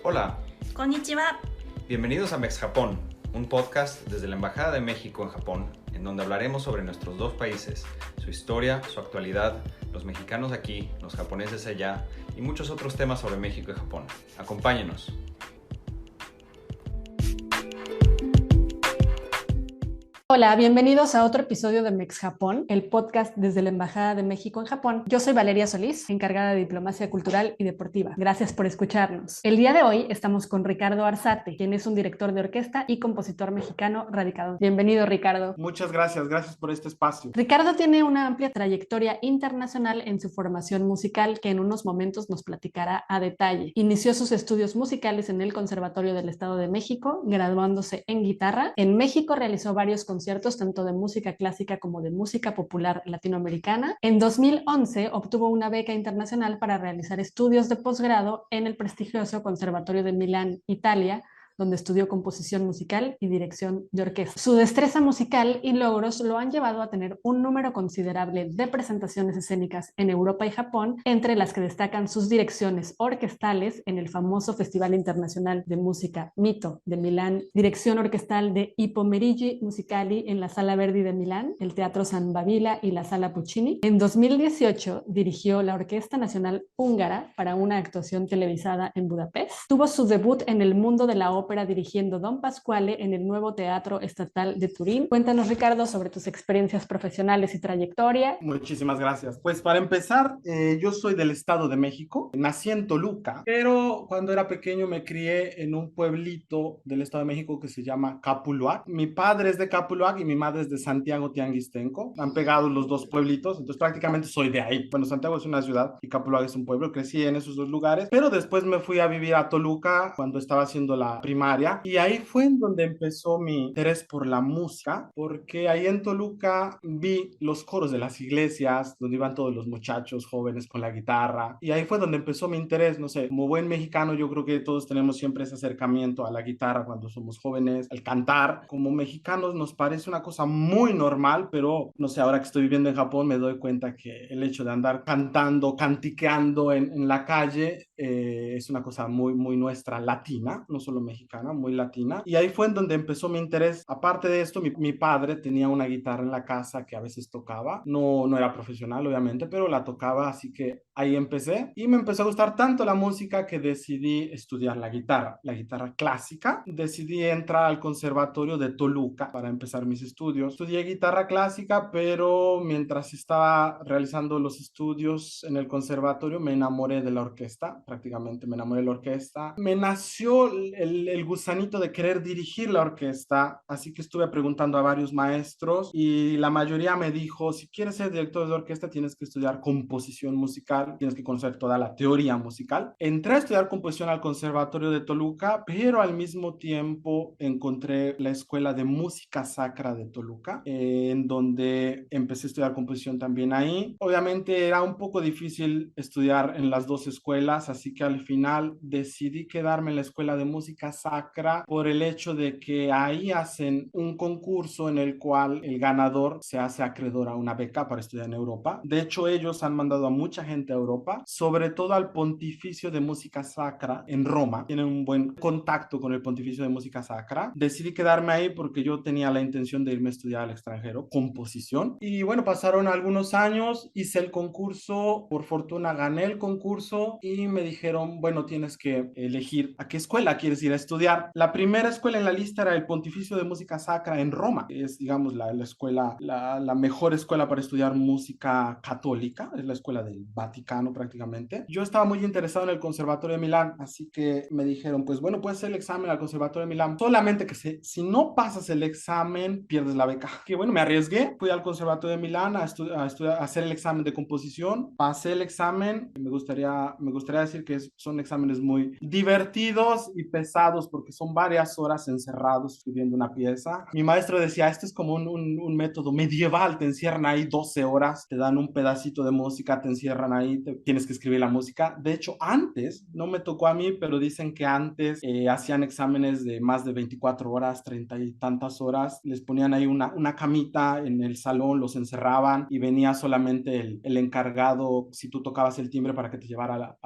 Hola, Konnichiwa. bienvenidos a Mex Japón, un podcast desde la Embajada de México en Japón, en donde hablaremos sobre nuestros dos países, su historia, su actualidad, los mexicanos aquí, los japoneses allá y muchos otros temas sobre México y Japón. Acompáñenos. Hola, bienvenidos a otro episodio de Mex Japón, el podcast desde la Embajada de México en Japón. Yo soy Valeria Solís, encargada de Diplomacia Cultural y Deportiva. Gracias por escucharnos. El día de hoy estamos con Ricardo Arzate, quien es un director de orquesta y compositor mexicano radicado. Bienvenido, Ricardo. Muchas gracias por este espacio. Ricardo tiene una amplia trayectoria internacional en su formación musical que en unos momentos nos platicará a detalle. Inició sus estudios musicales en el Conservatorio del Estado de México, graduándose en guitarra. En México realizó varios conciertos tanto de música clásica como de música popular latinoamericana. En 2011 obtuvo una beca internacional para realizar estudios de posgrado en el prestigioso Conservatorio de Milán, Italia, donde estudió composición musical y dirección de orquesta. Su destreza musical y logros lo han llevado a tener un número considerable de presentaciones escénicas en Europa y Japón, entre las que destacan sus direcciones orquestales en el famoso Festival Internacional de Música Mito de Milán, dirección orquestal de I Pomeriggi Musicali en la Sala Verdi de Milán, el Teatro San Babila y la Sala Puccini. En 2018 dirigió la Orquesta Nacional Húngara para una actuación televisada en Budapest. Tuvo su debut en el mundo de la ópera dirigiendo Don Pasquale en el nuevo Teatro Estatal de Turín. Cuéntanos, Ricardo, sobre tus experiencias profesionales y trayectoria. Muchísimas gracias. Pues para empezar, yo soy del Estado de México, nací en Toluca, pero cuando era pequeño me crié en un pueblito del Estado de México que se llama Capuluac. Mi padre es de Capuluac y mi madre es de Santiago Tianguistenco. Han pegado los dos pueblitos, entonces prácticamente soy de ahí. Bueno, Santiago es una ciudad y Capuluac es un pueblo, crecí en esos dos lugares, pero después me fui a vivir a Toluca cuando estaba haciendo la primaria y ahí fue en donde empezó mi interés por la música, porque ahí en Toluca vi los coros de las iglesias donde iban todos los muchachos jóvenes con la guitarra y ahí fue donde empezó mi interés. No sé, como buen mexicano yo creo que todos tenemos siempre ese acercamiento a la guitarra cuando somos jóvenes, al cantar. Como mexicanos nos parece una cosa muy normal, pero no sé, ahora que estoy viviendo en Japón me doy cuenta que el hecho de andar cantando, cantiqueando en la calle es una cosa muy nuestra, latina, no solo mexicana, muy latina. Y ahí fue en donde empezó mi interés. Aparte de esto, mi padre tenía una guitarra en la casa que a veces tocaba. No era profesional, obviamente, pero la tocaba, así que ahí empecé. Y me empezó a gustar tanto la música que decidí estudiar la guitarra clásica. Decidí entrar al Conservatorio de Toluca para empezar mis estudios. Estudié guitarra clásica, pero mientras estaba realizando los estudios en el conservatorio me enamoré de la orquesta, prácticamente me enamoré de la orquesta. Me nació el gusanito de querer dirigir la orquesta, así que estuve preguntando a varios maestros y la mayoría me dijo, si quieres ser director de orquesta tienes que estudiar composición musical, tienes que conocer toda la teoría musical. Entré a estudiar composición al Conservatorio de Toluca, pero al mismo tiempo encontré la Escuela de Música Sacra de Toluca, en donde empecé a estudiar composición también ahí. Obviamente era un poco difícil estudiar en las dos escuelas, así que al final decidí quedarme en la Escuela de Música Sacra por el hecho de que ahí hacen un concurso en el cual el ganador se hace acreedor a una beca para estudiar en Europa. De hecho, ellos han mandado a mucha gente a Europa, sobre todo al Pontificio de Música Sacra en Roma. Tienen un buen contacto con el Pontificio de Música Sacra. Decidí quedarme ahí porque yo tenía la intención de irme a estudiar al extranjero, composición. Y bueno, pasaron algunos años, hice el concurso, por fortuna gané el concurso y me dijeron, bueno, tienes que elegir a qué escuela quieres ir a estudiar. La primera escuela en la lista era el Pontificio de Música Sacra en Roma. Es, digamos, la escuela, la mejor escuela para estudiar música católica. Es la escuela del Vaticano prácticamente. Yo estaba muy interesado en el Conservatorio de Milán, así que me dijeron, pues bueno, puedes hacer el examen al Conservatorio de Milán. Solamente que si no pasas el examen, pierdes la beca. Que bueno, me arriesgué. Fui al Conservatorio de Milán a hacer el examen de composición. Pasé el examen. Me gustaría decir que son exámenes muy divertidos y pesados porque son varias horas encerrados escribiendo una pieza. Mi maestro decía, esto es como un método medieval, te encierran ahí 12 horas, te dan un pedacito de música, te encierran ahí, tienes que escribir la música. De hecho, antes, no me tocó a mí, pero dicen que antes hacían exámenes de más de 24 horas, 30 y tantas horas, les ponían ahí una camita en el salón, los encerraban y venía solamente el encargado, si tú tocabas el timbre para que te llevara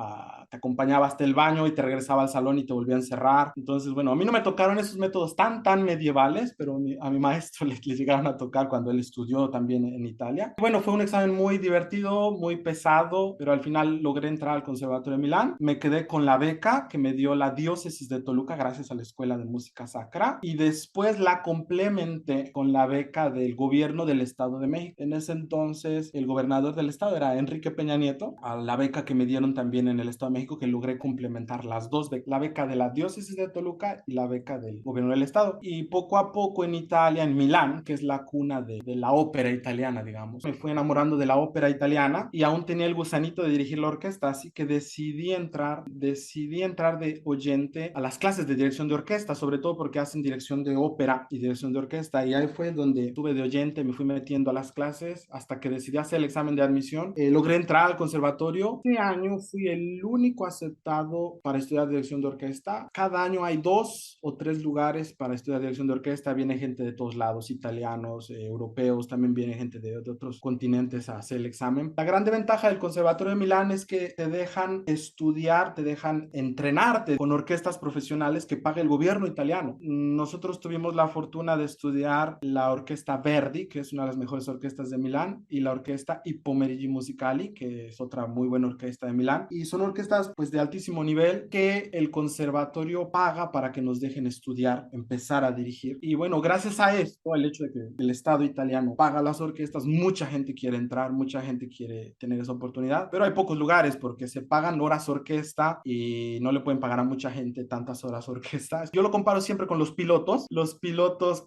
te acompañaba hasta el baño y te regresaba al salón y te volvía a encerrar. Entonces, bueno, a mí no me tocaron esos métodos tan medievales, pero a mi maestro le llegaron a tocar cuando él estudió también en Italia. Bueno, fue un examen muy divertido, muy pesado, pero al final logré entrar al Conservatorio de Milán. Me quedé con la beca que me dio la diócesis de Toluca gracias a la Escuela de Música Sacra y después la complementé con la beca del gobierno del Estado de México. En ese entonces el gobernador del estado era Enrique Peña Nieto, a la beca que me dieron también en el Estado de México, que logré complementar las dos becas, la beca de la diócesis de Toluca y la beca del gobierno del estado. Y poco a poco en Italia, en Milán, que es la cuna de la ópera italiana, digamos, me fui enamorando de la ópera italiana y aún tenía el gusanito de dirigir la orquesta, así que decidí entrar de oyente a las clases de dirección de orquesta, sobre todo porque hacen dirección de ópera y dirección de orquesta, y ahí fue donde estuve de oyente, me fui metiendo a las clases hasta que decidí hacer el examen de admisión. Logré entrar al conservatorio. Este año fui el único aceptado para estudiar dirección de orquesta. Cada año hay 2 o 3 lugares para estudiar dirección de orquesta. Viene gente de todos lados, italianos, europeos, también viene gente de otros continentes a hacer el examen. La grande ventaja del Conservatorio de Milán es que te dejan estudiar, te dejan entrenarte con orquestas profesionales que paga el gobierno italiano. Nosotros tuvimos la fortuna de estudiar la orquesta Verdi, que es una de las mejores orquestas de Milán, y la orquesta I Pomeriggi Musicali, que es otra muy buena orquesta de Milán, y son orquestas pues de altísimo nivel que el conservatorio paga para que nos dejen estudiar, empezar a dirigir. Y bueno, gracias a esto, el hecho de que el Estado italiano paga las orquestas, mucha gente quiere entrar, mucha gente quiere tener esa oportunidad, pero hay pocos lugares porque se pagan horas orquesta y no le pueden pagar a mucha gente tantas horas orquesta. Yo lo comparo siempre con los pilotos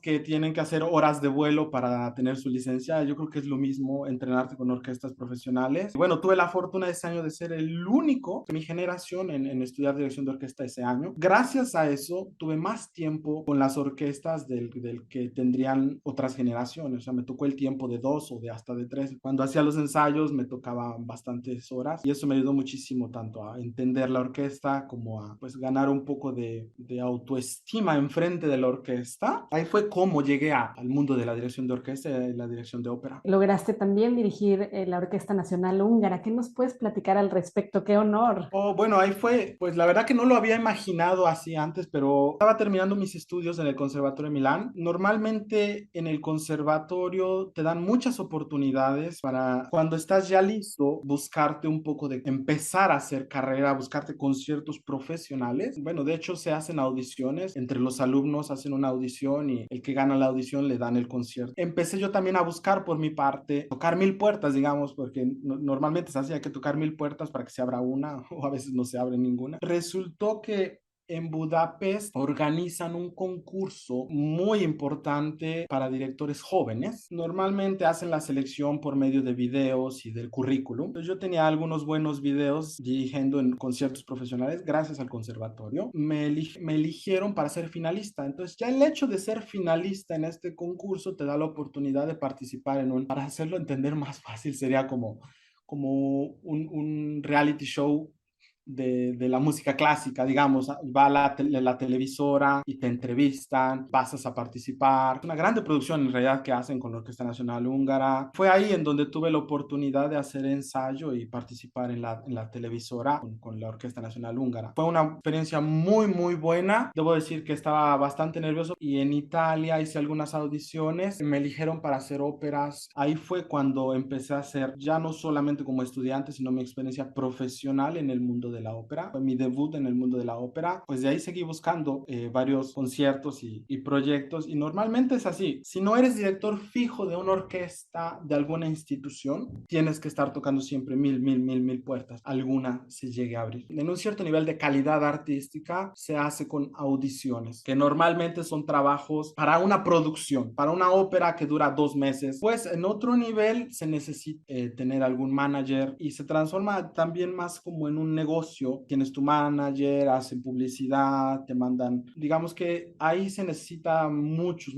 que tienen que hacer horas de vuelo para tener su licencia. Yo creo que es lo mismo entrenarte con orquestas profesionales. Bueno, tuve la fortuna ese año de ser el único de mi generación en estudiar dirección de orquesta ese año. Gracias a eso tuve más tiempo con las orquestas del que tendrían otras generaciones. O sea, me tocó el tiempo de 2 o de hasta de 3. Cuando hacía los ensayos me tocaban bastantes horas y eso me ayudó muchísimo tanto a entender la orquesta como a pues ganar un poco de autoestima enfrente de la orquesta. Ahí fue como llegué al mundo de la dirección de orquesta y la dirección de ópera. Lograste también dirigir la Orquesta Nacional Húngara. ¿Qué nos puedes platicar al respecto? ¡Qué honor! Oh, bueno, ahí fue, pues la verdad que no lo había imaginado así antes, pero estaba terminando mis estudios en el Conservatorio de Milán. Normalmente en el conservatorio te dan muchas oportunidades para cuando estás ya listo, buscarte un poco de empezar a hacer carrera, buscarte conciertos profesionales. Bueno, de hecho se hacen audiciones, entre los alumnos hacen una audición y el que gana la audición le dan el concierto. Empecé yo también a buscar por mi parte, tocar 1000 puertas, digamos, porque normalmente se hacía que tocar 1000 puertas para que se abra una o a veces no se abre ninguna. Resultó que en Budapest organizan un concurso muy importante para directores jóvenes. Normalmente hacen la selección por medio de videos y del currículum. Entonces yo tenía algunos buenos videos dirigiendo en conciertos profesionales gracias al conservatorio. Me eligieron para ser finalista. Entonces ya el hecho de ser finalista en este concurso te da la oportunidad de participar para hacerlo entender más fácil, sería como un reality show de la música clásica, digamos, va a la televisora y te entrevistan, pasas a participar. Es una grande producción en realidad que hacen con la Orquesta Nacional Húngara. Fue ahí en donde tuve la oportunidad de hacer ensayo y participar en la televisora con la Orquesta Nacional Húngara. Fue una experiencia muy buena. Debo decir que estaba bastante nervioso y en Italia hice algunas audiciones. Me eligieron para hacer óperas. Ahí fue cuando empecé a hacer, ya no solamente como estudiante, sino mi experiencia profesional en el mundo de la ópera. Fue mi debut en el mundo de la ópera. Pues de ahí seguí buscando varios conciertos y proyectos. Y normalmente es así. Si no eres director fijo de una orquesta de alguna institución, tienes que estar tocando siempre mil puertas. Alguna se llegue a abrir. En un cierto nivel de calidad artística se hace con audiciones, que normalmente son trabajos para una producción, para una ópera que dura 2 meses. Pues en otro nivel se necesita tener algún manager y se transforma también más como en un negocio. Tienes tu manager, hacen publicidad, te mandan, digamos que ahí se necesita muchos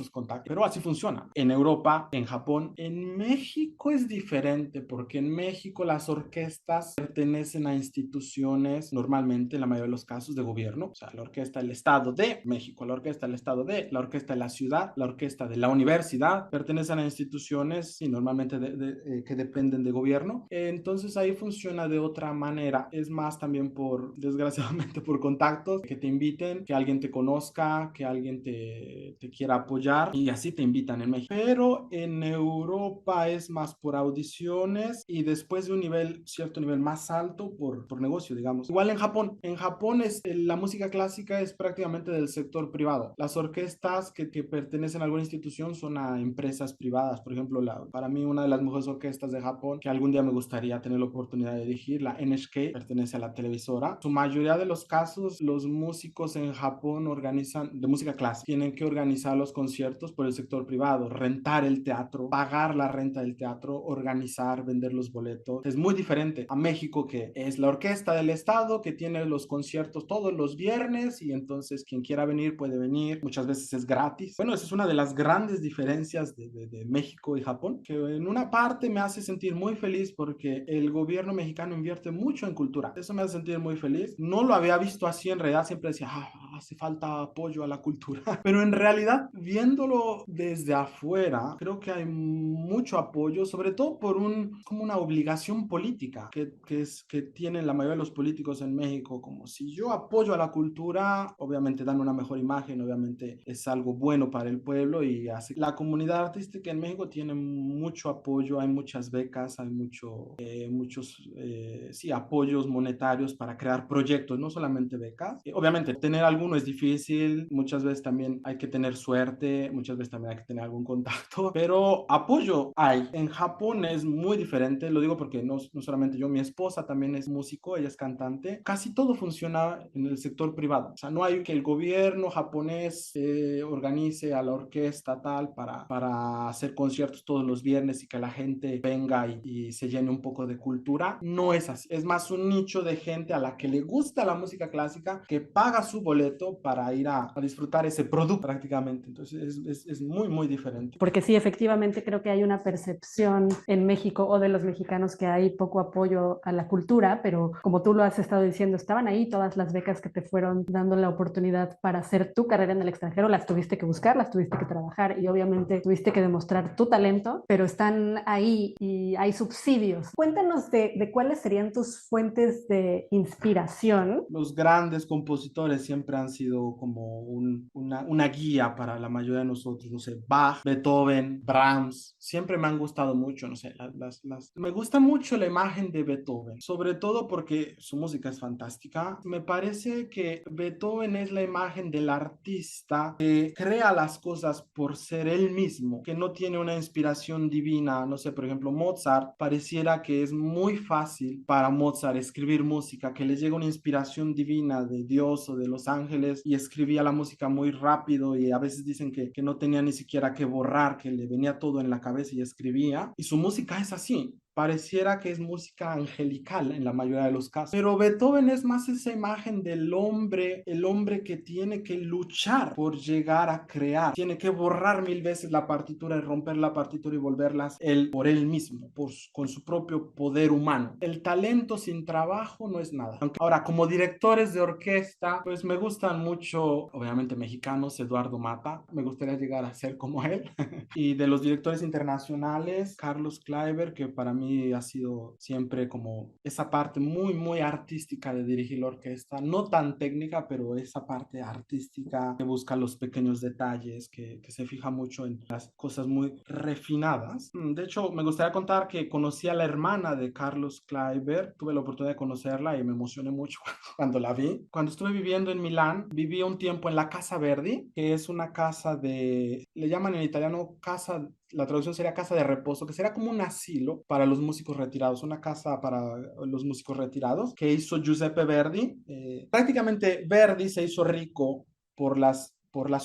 contactos, pero así funciona. En Europa, en Japón, en México es diferente porque en México las orquestas pertenecen a instituciones, normalmente en la mayoría de los casos de gobierno, o sea, la orquesta del Estado de México, la orquesta del Estado la orquesta de la ciudad, la orquesta de la universidad, pertenecen a instituciones y normalmente que dependen de gobierno. Entonces ahí funciona de otra manera, es más también desgraciadamente, por contactos, que te inviten, que alguien te conozca, que alguien te quiera apoyar y así te invitan en México. Pero en Europa es más por audiciones y después de un cierto nivel más alto por negocio, digamos. Igual en Japón la música clásica es prácticamente del sector privado. Las orquestas que pertenecen a alguna institución son a empresas privadas. Por ejemplo, para mí una de las mejores orquestas de Japón que algún día me gustaría tener la oportunidad de dirigir, la NHK, pertenece a la televisora. Su mayoría de los casos, los músicos en Japón de música clásica, tienen que organizar los conciertos por el sector privado, rentar el teatro, pagar la renta del teatro, organizar, vender los boletos. Es muy diferente a México, que es la orquesta del estado que tiene los conciertos todos los viernes y entonces quien quiera venir puede venir. Muchas veces es gratis. Bueno, esa es una de las grandes diferencias de México y Japón, que en una parte me hace sentir muy feliz porque el gobierno mexicano invierte mucho en cultura. Eso me hace sentir muy feliz. No lo había visto así en realidad, siempre decía, hace falta apoyo a la cultura. Pero en realidad, viéndolo desde afuera, creo que hay mucho apoyo, sobre todo como una obligación política que tienen la mayoría de los políticos en México, como si yo apoyo a la cultura, obviamente dan una mejor imagen, obviamente es algo bueno para el pueblo y así. La comunidad artística en México tiene mucho apoyo, hay muchas becas, hay muchos sí, apoyos monetarios para crear proyectos, no solamente becas. Obviamente, tener alguno es difícil, muchas veces también hay que tener suerte, muchas veces también hay que tener algún contacto, pero apoyo hay. En Japón es muy diferente, lo digo porque no solamente yo, mi esposa también es músico, ella es cantante, casi todo funciona en el sector privado, o sea, no hay que el gobierno japonés organice a la orquesta tal para hacer conciertos todos los viernes y que la gente venga y se llene un poco de cultura. No es así, es más un nicho de gente a la que le gusta la música clásica, que paga su boleto para ir a disfrutar ese producto prácticamente. Entonces es muy, muy diferente. Porque sí, efectivamente creo que hay una percepción en México o de los mexicanos que hay poco apoyo a la cultura, pero como tú lo has estado diciendo, estaban ahí todas las becas que te fueron dando la oportunidad para hacer tu carrera en el extranjero, las tuviste que buscar, las tuviste que trabajar y obviamente tuviste que demostrar tu talento, pero están ahí y hay subsidios. Cuéntanos de cuáles serían tus fuentes de inspiración. Los grandes compositores siempre han sido como una guía para la mayoría de nosotros, no sé, Bach, Beethoven, Brahms, siempre me han gustado mucho, no sé, me gusta mucho la imagen de Beethoven, sobre todo porque su música es fantástica. Me parece que Beethoven es la imagen del artista que crea las cosas por ser él mismo, que no tiene una inspiración divina, no sé, por ejemplo, Mozart, pareciera que es muy fácil para Mozart escribir música, que le llega una inspiración divina de Dios o de los ángeles y escribía la música muy rápido y a veces dicen que no tenía ni siquiera que borrar, que le venía todo en la cabeza y escribía. Y su música es así. Pareciera que es música angelical en la mayoría de los casos. Pero Beethoven es más esa imagen del hombre, el hombre que tiene que luchar por llegar a crear. Tiene que borrar 1000 veces la partitura y romper la partitura y volverlas él por él mismo, con su propio poder humano. El talento sin trabajo no es nada. Ahora, como directores de orquesta, pues me gustan mucho, obviamente mexicanos, Eduardo Mata. Me gustaría llegar a ser como él. Y de los directores internacionales, Carlos Kleiber, que para mí ha sido siempre como esa parte muy, muy artística de dirigir la orquesta, no tan técnica, pero esa parte artística que busca los pequeños detalles, que se fija mucho en las cosas muy refinadas. De hecho, me gustaría contar que conocí a la hermana de Carlos Kleiber, tuve la oportunidad de conocerla y me emocioné mucho cuando la vi. Cuando estuve viviendo en Milán, viví un tiempo en la Casa Verdi, que es una casa le llaman en italiano casa, la traducción sería casa de reposo, que será como un asilo para los músicos retirados, una casa para los músicos retirados que hizo Giuseppe Verdi. Prácticamente Verdi se hizo rico por las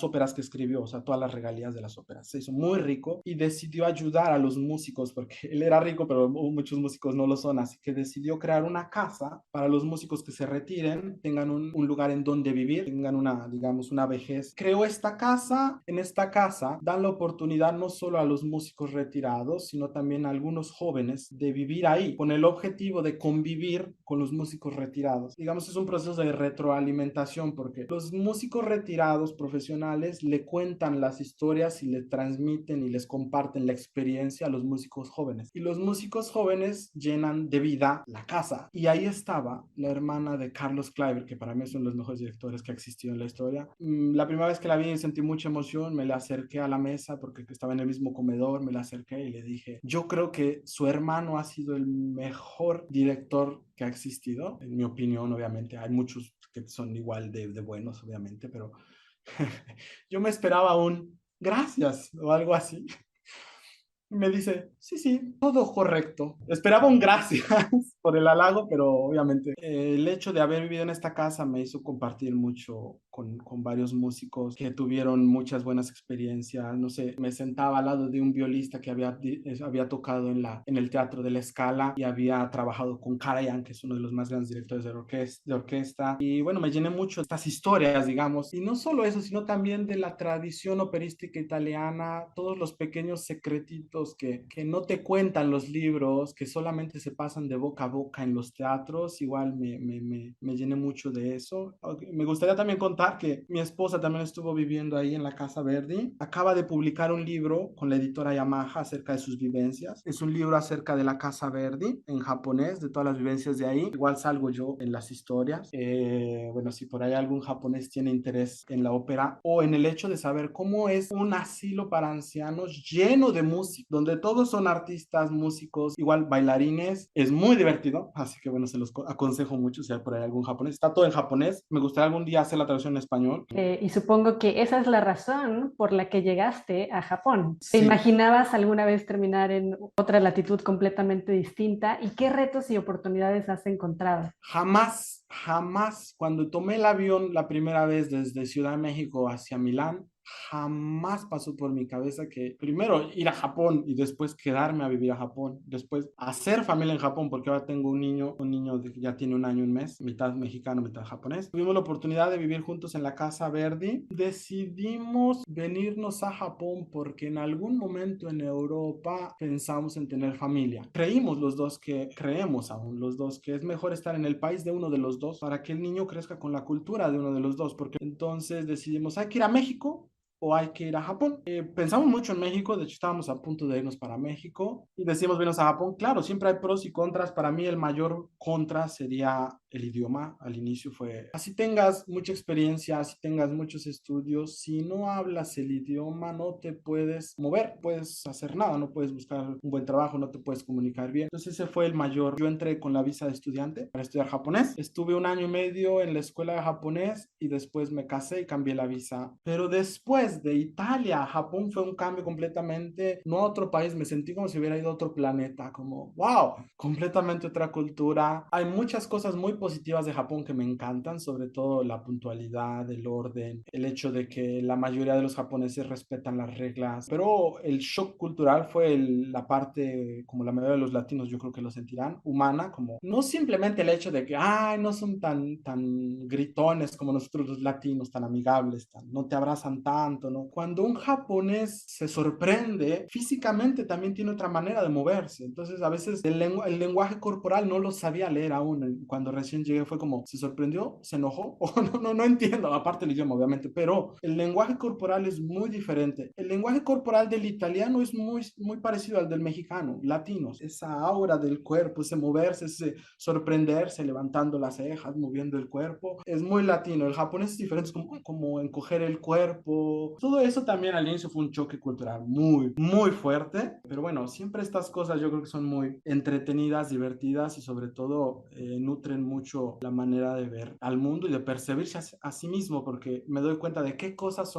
óperas que escribió, o sea, todas las regalías de las óperas. Se hizo muy rico y decidió ayudar a los músicos, porque él era rico, pero muchos músicos no lo son, así que decidió crear una casa para los músicos que se retiren, tengan un lugar en donde vivir, tengan digamos, una vejez. Creó esta casa, en esta casa dan la oportunidad no solo a los músicos retirados, sino también a algunos jóvenes de vivir ahí, con el objetivo de convivir con los músicos retirados. Digamos, es un proceso de retroalimentación, porque los músicos retirados profesionales profesionales le cuentan las historias y le transmiten y les comparten la experiencia a los músicos jóvenes. Y los músicos jóvenes llenan de vida la casa. Y ahí estaba la hermana de Carlos Kleiber, que para mí es uno de los mejores directores que ha existido en la historia. La primera vez que la vi sentí mucha emoción, me la acerqué a la mesa porque estaba en el mismo comedor, me la acerqué y le dije, yo creo que su hermano ha sido el mejor director que ha existido, en mi opinión, obviamente. Hay muchos que son igual de buenos, obviamente, pero yo me esperaba un gracias o algo así. Me dice, sí, sí, todo correcto. Esperaba un gracias por el halago, pero obviamente el hecho de haber vivido en esta casa me hizo compartir mucho con varios músicos que tuvieron muchas buenas experiencias. No sé, me sentaba al lado de un violista que había tocado en el Teatro de la Scala y había trabajado con Karajan, que es uno de los más grandes directores de orquesta. Y bueno, me llené mucho de estas historias, digamos. Y no solo eso, sino también de la tradición operística italiana, todos los pequeños secretitos que no te cuentan los libros, que solamente se pasan de boca a boca en los teatros. Igual me llené mucho de eso. Me gustaría también contar que mi esposa también estuvo viviendo ahí en la Casa Verdi. Acaba de publicar un libro con la editora Yamaha acerca de sus vivencias. Es un libro acerca de la Casa Verdi en japonés, de todas las vivencias de ahí. Igual salgo yo en las historias. Bueno, si por ahí algún japonés tiene interés en la ópera o en el hecho de saber cómo es un asilo para ancianos lleno de música, donde todos son artistas, músicos, igual bailarines, es muy divertido. Así que bueno, se los aconsejo mucho si hay por ahí algún japonés. Está todo en japonés. Me gustaría algún día hacer la traducción en español. Y supongo que esa es la razón por la que llegaste a Japón. ¿Te Sí, imaginabas alguna vez terminar en otra latitud completamente distinta? ¿Y qué retos y oportunidades has encontrado? jamás, jamás, cuando tomé el avión la primera vez desde Ciudad de México hacia Milán, jamás pasó por mi cabeza que primero ir a Japón y después quedarme a vivir a Japón, después hacer familia en Japón, porque ahora tengo un niño que ya tiene un año y un mes, mitad mexicano, mitad japonés. Tuvimos la oportunidad de vivir juntos en la Casa Verdi. Decidimos venirnos a Japón porque en algún momento en Europa pensamos en tener familia. Creemos aún los dos que es mejor estar en el país de uno de los dos para que el niño crezca con la cultura de uno de los dos, porque entonces decidimos, hay que ir a México o hay que ir a Japón. Pensamos mucho en México, de hecho estábamos a punto de irnos para México y decidimos irnos a Japón. Claro, siempre hay pros y contras. Para mí el mayor contra sería el idioma. Al inicio fue, así tengas mucha experiencia, así tengas muchos estudios, si no hablas el idioma no te puedes mover, puedes hacer nada, no puedes buscar un buen trabajo, no te puedes comunicar bien. Entonces ese fue el mayor. Yo entré con la visa de estudiante para estudiar japonés. Estuve un año y medio en la escuela de japonés y después me casé y cambié la visa. Pero después de Italia a Japón fue un cambio completamente, no a otro país, me sentí como si hubiera ido a otro planeta, como wow, completamente otra cultura. Hay muchas cosas muy positivas de Japón que me encantan, sobre todo la puntualidad, el orden, el hecho de que la mayoría de los japoneses respetan las reglas, pero el shock cultural fue la parte, como la mayoría de los latinos yo creo que lo sentirán, humana, como no simplemente el hecho de que, ay, no son tan gritones como nosotros los latinos, tan amigables, no te abrazan tanto, ¿no? Cuando un japonés se sorprende, físicamente también tiene otra manera de moverse. Entonces, a veces el lenguaje corporal no lo sabía leer aún. Cuando recién llegué fue como, ¿se sorprendió? ¿Se enojó? O no entiendo, aparte el idioma, obviamente, pero el lenguaje corporal es muy diferente. El lenguaje corporal del italiano es muy parecido al del mexicano, latinos. Esa aura del cuerpo, ese moverse, ese sorprenderse, levantando las cejas, moviendo el cuerpo, es muy latino. El japonés es diferente, es como encoger el cuerpo. Todo eso también al inicio fue un choque cultural muy fuerte, pero bueno, siempre estas cosas yo creo que son muy entretenidas, divertidas y sobre todo nutren mucho la manera de ver al mundo y de percibirse a sí mismo, porque me doy cuenta de qué cosas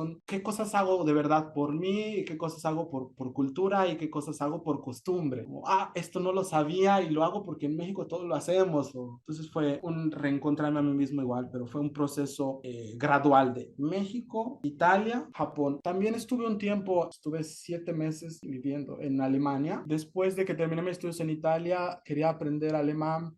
hago de verdad por mí, y qué cosas hago por cultura y qué cosas hago por costumbre. Como, esto no lo sabía y lo hago porque en México todos lo hacemos. Entonces fue un reencontrarme a mí mismo igual, pero fue un proceso gradual de México, Italia, Japón. También estuve 7 meses viviendo en Alemania. Después de que terminé mis estudios en Italia, quería aprender alemán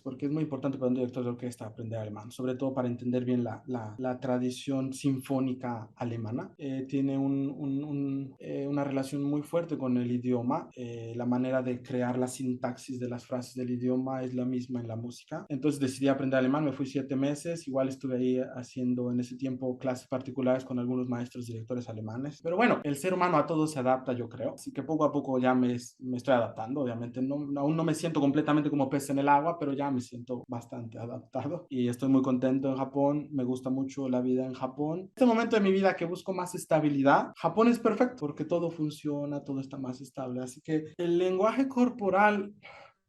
porque es muy importante importante para un director de orquesta aprender alemán, sobre todo para entender bien la tradición sinfónica alemana. Tiene una relación muy fuerte con el idioma. La manera de crear la sintaxis de las frases del idioma es la misma en la música. Entonces decidí aprender alemán, me fui 7 meses, igual estuve ahí haciendo en ese tiempo clases particulares con algunos maestros directores alemanes. Pero bueno, el ser humano a todo se adapta, yo creo. Así que poco a poco ya me estoy adaptando. Obviamente aún no me siento completamente como pez en el agua, pero ya me siento bastante adaptado y estoy muy contento en Japón. Me gusta mucho la vida en Japón. En este momento de mi vida que busco más estabilidad, Japón es perfecto porque todo funciona, todo está más estable. Así que el lenguaje corporal,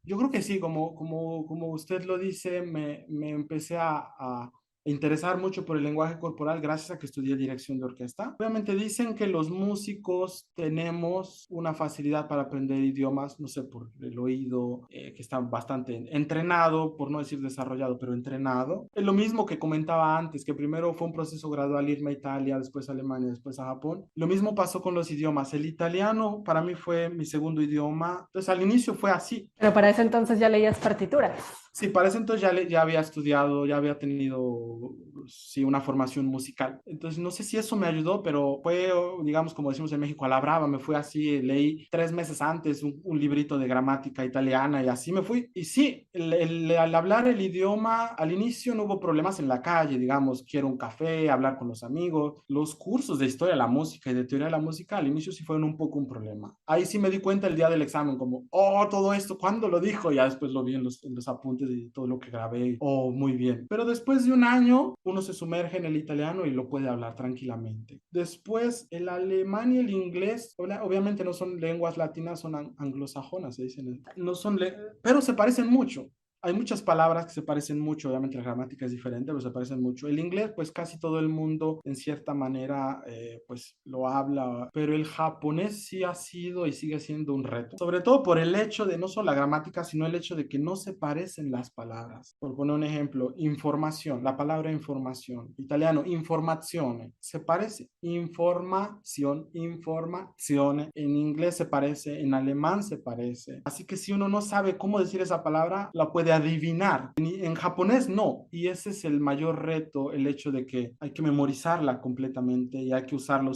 yo creo que sí, como usted lo dice, me empecé a interesar mucho por el lenguaje corporal gracias a que estudié dirección de orquesta. Obviamente dicen que los músicos tenemos una facilidad para aprender idiomas, no sé, por el oído, que está bastante entrenado, por no decir desarrollado, pero entrenado. Es lo mismo que comentaba antes, que primero fue un proceso gradual irme a Italia, después a Alemania, después a Japón. Lo mismo pasó con los idiomas. El italiano para mí fue mi segundo idioma. Entonces al inicio fue así. Pero para ese entonces ya leías partituras. Sí, para ese entonces ya había estudiado, ya había tenido, sí, una formación musical. Entonces, no sé si eso me ayudó, pero fue, digamos, como decimos en México, a la brava, me fui así, leí 3 meses antes un librito de gramática italiana y así me fui. Y sí, al hablar el idioma, al inicio no hubo problemas en la calle, digamos, quiero un café, hablar con los amigos. Los cursos de historia de la música y de teoría de la música, al inicio sí fueron un poco un problema. Ahí sí me di cuenta el día del examen, como, oh, todo esto, ¿cuándo lo dijo? Ya después lo vi en los apuntes de todo lo que grabé. Oh, muy bien. Pero después de un año, uno se sumerge en el italiano y lo puede hablar tranquilamente. Después, el alemán y el inglés, obviamente no son lenguas latinas, son anglosajonas, se dicen. No son, pero se parecen mucho. Hay muchas palabras que se parecen mucho, obviamente la gramática es diferente, pero se parecen mucho. El inglés, pues casi todo el mundo en cierta manera, pues lo habla, pero el japonés sí ha sido y sigue siendo un reto. Sobre todo por el hecho de no solo la gramática, sino el hecho de que no se parecen las palabras. Por poner un ejemplo, información, la palabra información, italiano, informazione, se parece. Información, informazione, en inglés se parece, en alemán se parece. Así que si uno no sabe cómo decir esa palabra, la puede adivinar. En japonés no, y ese es el mayor reto, el hecho de que hay que memorizarla completamente y hay que usarla,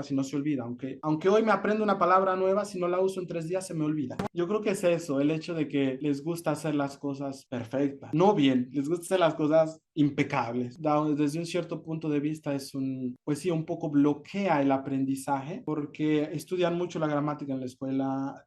si no se olvida. Aunque hoy me aprendo una palabra nueva, si no la uso en 3 días se me olvida. Yo creo que es eso, el hecho de que les gusta hacer las cosas perfectas, no bien, les gusta hacer las cosas impecables. Desde un cierto punto de vista pues sí, un poco bloquea el aprendizaje porque estudian mucho la gramática en la escuela.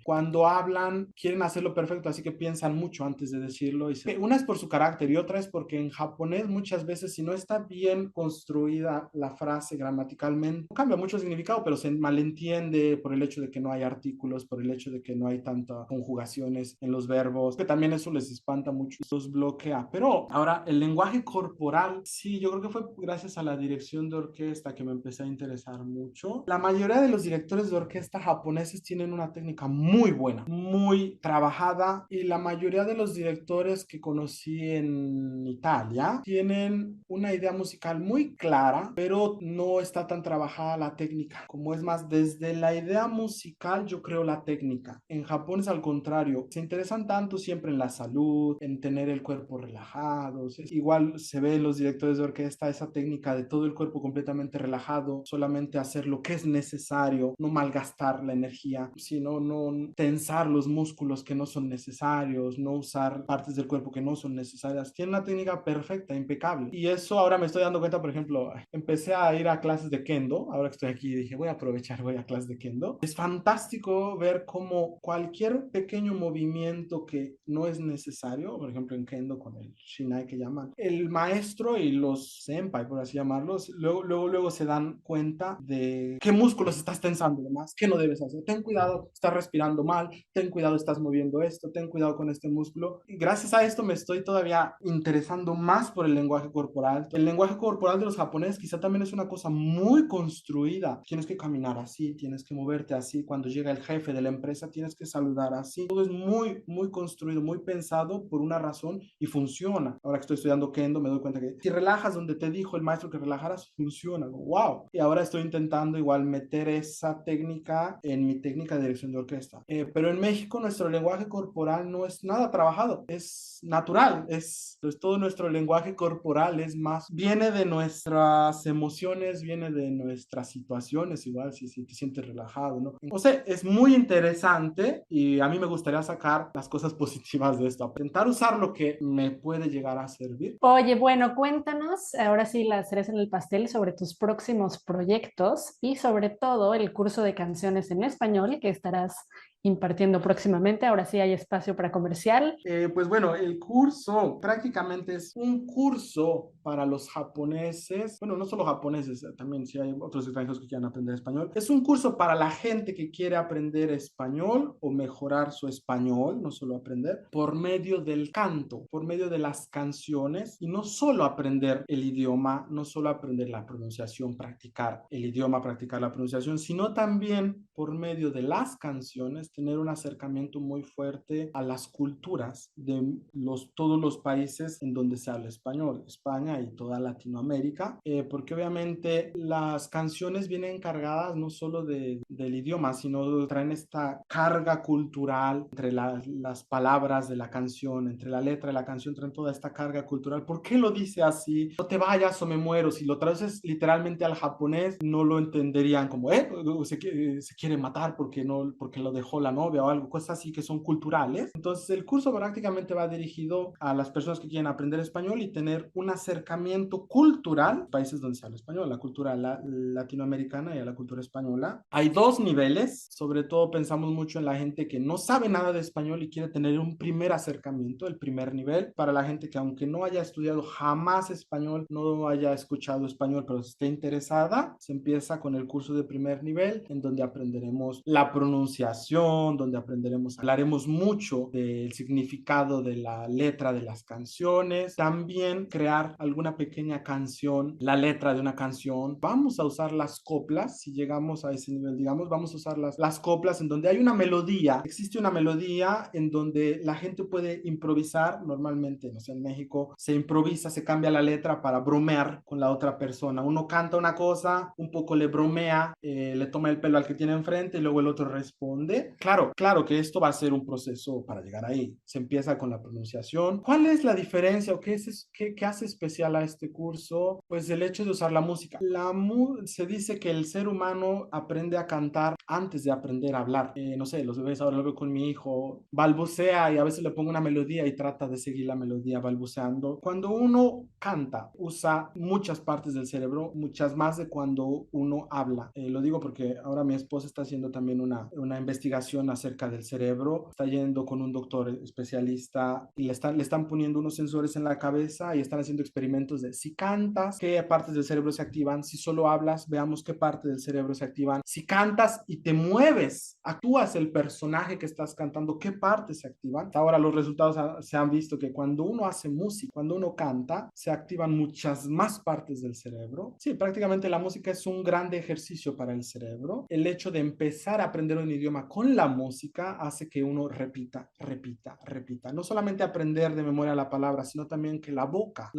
Cuando hablan quieren hacerlo perfecto, así que piensan mucho antes de decirlo. Una es por su carácter y otra es porque en japonés muchas veces si no está bien construida la frase gramaticalmente, cambia mucho el significado, pero se malentiende por el hecho de que no hay artículos, por el hecho de que no hay tantas conjugaciones en los verbos, que también eso les espanta mucho, los bloquea. Pero ahora el lenguaje corporal, sí, yo creo que fue gracias a la dirección de orquesta que me empecé a interesar mucho. La mayoría de los directores de orquesta japoneses tienen una técnica muy buena, muy trabajada, y la mayoría de los directores que conocí en Italia tienen una idea musical muy clara, pero no está tan trabajada la técnica. Como es más, desde la idea musical yo creo la técnica. En Japón es al contrario, se interesan tanto siempre en la salud, en tener el cuerpo relajado. Igual se ve en los directores de orquesta esa técnica de todo el cuerpo completamente relajado, solamente hacer lo que es necesario, no malgastar la energía, sino no tensar los músculos que no son necesarios, no usar partes del cuerpo que no son necesarias. Tiene una técnica perfecta, impecable. Y eso ahora me estoy dando cuenta, por ejemplo, empecé a ir a clases de Kendo, ahora que estoy aquí dije, voy a aprovechar, voy a clases de Kendo. Es fantástico ver cómo cualquier pequeño movimiento que no es necesario, por ejemplo en Kendo con el Shinai que llaman, el maestro y los senpai, por así llamarlos, luego se dan cuenta de qué músculos estás tensando más, qué no debes hacer. Ten cuidado, estás respirando mal, ten cuidado, estás moviendo esto, ten cuidado con este músculo. Y gracias a esto me estoy todavía interesando más por el lenguaje corporal. El lenguaje corporal de los japoneses quizá también es una cosa muy construida. Tienes que caminar así, tienes que moverte así. Cuando llega el jefe de la empresa tienes que saludar así. Todo es muy, muy construido, muy pensado por una razón y funciona. Ahora que estoy estudiando estudiando Kendo, me doy cuenta que si relajas donde te dijo el maestro que relajaras, funciona. ¡Wow! Y ahora estoy intentando igual meter esa técnica en mi técnica de dirección de orquesta. Pero en México nuestro lenguaje corporal no es nada trabajado, es natural, pues todo nuestro lenguaje corporal es más, viene de nuestras emociones, viene de nuestras situaciones, igual si te sientes relajado, ¿no? O sea, es muy interesante y a mí me gustaría sacar las cosas positivas de esto, intentar usar lo que me puede llegar a servir. Oye, bueno, cuéntanos ahora sí la cereza en el pastel sobre tus próximos proyectos y sobre todo el curso de canciones en español que estarás impartiendo próximamente. Ahora sí hay espacio para comercial. Pues bueno, el curso prácticamente es un curso para los japoneses, bueno, no solo japoneses, también si hay otros extranjeros que quieran aprender español. Es un curso para la gente que quiere aprender español o mejorar su español, no solo aprender, por medio del canto, por medio de las canciones y no solo aprender el idioma, no solo aprender la pronunciación, practicar el idioma, practicar la pronunciación, sino también por medio de las canciones tener un acercamiento muy fuerte a las culturas de todos los países en donde se habla español, España y toda Latinoamérica, porque obviamente las canciones vienen cargadas no solo del idioma, sino traen esta carga cultural entre las palabras de la canción, entre la letra de la canción, traen toda esta carga cultural. ¿Por qué lo dice así? No te vayas o me muero. Si lo traduces literalmente al japonés, no lo entenderían como, se quiere matar porque lo dejó la novia o algo, cosas así que son culturales. Entonces el curso prácticamente va dirigido a las personas que quieren aprender español y tener un acercamiento cultural, países donde se habla español, la cultura latinoamericana y a la cultura española. Hay dos niveles, sobre todo pensamos mucho en la gente que no sabe nada de español y quiere tener un primer acercamiento, el primer nivel, para la gente que aunque no haya estudiado jamás español, no haya escuchado español, pero esté interesada, se empieza con el curso de primer nivel, en donde aprenderemos la pronunciación, donde hablaremos mucho del significado de la letra de las canciones, también crear alguna pequeña canción, la letra de una canción. Vamos a usar las coplas, si llegamos a ese nivel, digamos, vamos a usar las coplas en donde hay una melodía, existe una melodía en donde la gente puede improvisar, normalmente, no sé, en México se improvisa, se cambia la letra para bromear con la otra persona. Uno canta una cosa, un poco le bromea, le toma el pelo al que tiene enfrente y luego el otro responde. Claro que esto va a ser un proceso para llegar ahí. Se empieza con la pronunciación. ¿Cuál es la diferencia o qué hace especial a este curso? Pues el hecho de usar la música. Se dice que el ser humano aprende a cantar antes de aprender a hablar. No sé, los bebés, ahora lo veo con mi hijo, balbucea y a veces le pongo una melodía y trata de seguir la melodía balbuceando. Cuando uno canta, usa muchas partes del cerebro, muchas más de cuando uno habla. Lo digo porque ahora mi esposa está haciendo también una investigación acerca del cerebro, está yendo con un doctor especialista y le están poniendo unos sensores en la cabeza y están haciendo experimentos de si cantas, qué partes del cerebro se activan, si solo hablas, veamos qué partes del cerebro se activan, si cantas y te mueves, actúas el personaje que estás cantando, qué partes se activan. Ahora los resultados se han visto que cuando uno hace música, cuando uno canta, se activan muchas más partes del cerebro. Sí, prácticamente la música es un gran ejercicio para el cerebro. El hecho de empezar a aprender un idioma con la música hace que uno repita. No solamente aprender de memoria la palabra, sino también que la boca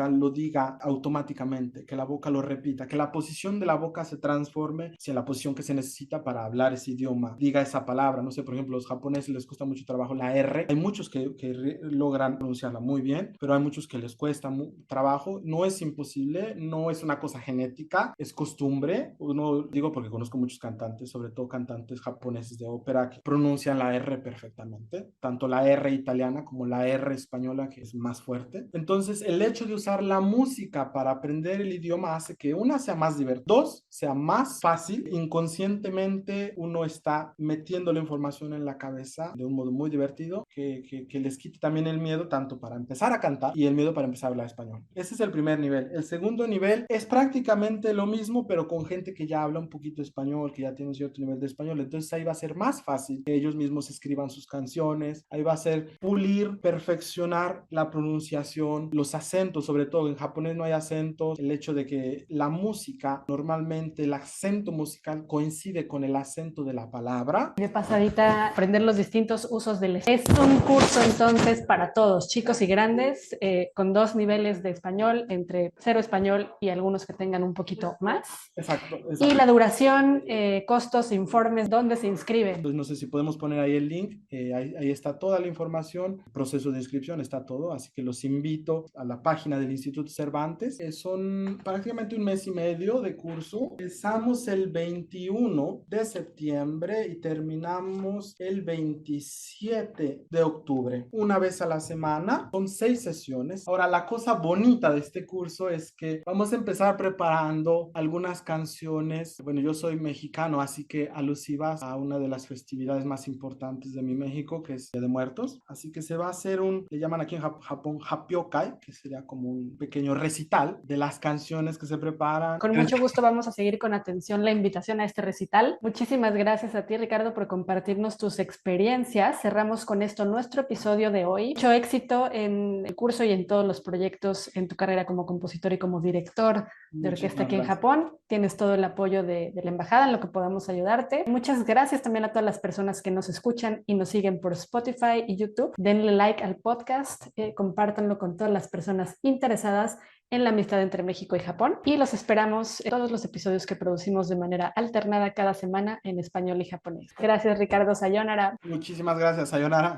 lo diga automáticamente, que la boca lo repita, que la posición de la boca se transforme hacia la posición que se necesita para hablar ese idioma, diga esa palabra. No sé, por ejemplo, los japoneses les cuesta mucho trabajo la R. Hay muchos que logran pronunciarla muy bien, pero hay muchos que les cuesta trabajo. No es imposible, no es una cosa genética, es costumbre. Uno, digo porque conozco muchos cantantes, sobre todo cantantes japoneses de ópera, que pronuncian la R perfectamente, tanto la R italiana como la R española, que es más fuerte. Entonces, el hecho de usar la música para aprender el idioma hace que una sea más divertida, dos, sea más fácil. Inconscientemente uno está metiendo la información en la cabeza de un modo muy divertido que les quite también el miedo, tanto para empezar a cantar y el miedo para empezar a hablar español. Ese es el primer nivel. El segundo nivel es prácticamente lo mismo, pero con gente que ya habla un poquito español, que ya tiene un cierto nivel de español. Entonces ahí va a ser más fácil que ellos mismos escriban sus canciones. Ahí va a ser pulir, perfeccionar la pronunciación, los acentos, sobre todo en japonés no hay acentos. El hecho de que la música, normalmente el acento musical coincide con el acento de la palabra. De pasadita, aprender los distintos usos del gesto un curso entonces para todos, chicos y grandes, con 2 niveles de español, entre 0 español y algunos que tengan un poquito más. Exacto, Y exacto. la duración, costos, informes, ¿dónde se inscriben? Pues no sé si podemos poner ahí el link, ahí está toda la información, el proceso de inscripción está todo, así que los invito a la página del Instituto Cervantes. Son prácticamente un mes y medio de curso. Empezamos el 21 de septiembre y terminamos el 27 de octubre, una vez a la semana. Son 6 sesiones. Ahora, la cosa bonita de este curso es que vamos a empezar preparando algunas canciones. Bueno, yo soy mexicano, así que alusivas a una de las festividades más importantes de mi México, que es Día de Muertos. Así que se va a hacer le llaman aquí en Japón Hapyokai, que sería como un pequeño recital de las canciones que se preparan. Con mucho gusto vamos a seguir con atención la invitación a este recital. Muchísimas gracias a ti, Ricardo, por compartirnos tus experiencias. Cerramos con esto nuestro episodio de hoy. Mucho éxito en el curso y en todos los proyectos en tu carrera como compositor y como director de orquesta aquí en Japón. Tienes todo el apoyo de la embajada en lo que podamos ayudarte. Muchas gracias también a todas las personas que nos escuchan y nos siguen por Spotify y YouTube. Denle like al podcast, compártanlo con todas las personas interesadas en la amistad entre México y Japón, y los esperamos en todos los episodios que producimos de manera alternada cada semana en español y japonés. Gracias, Ricardo. Sayonara. Muchísimas gracias, sayonara.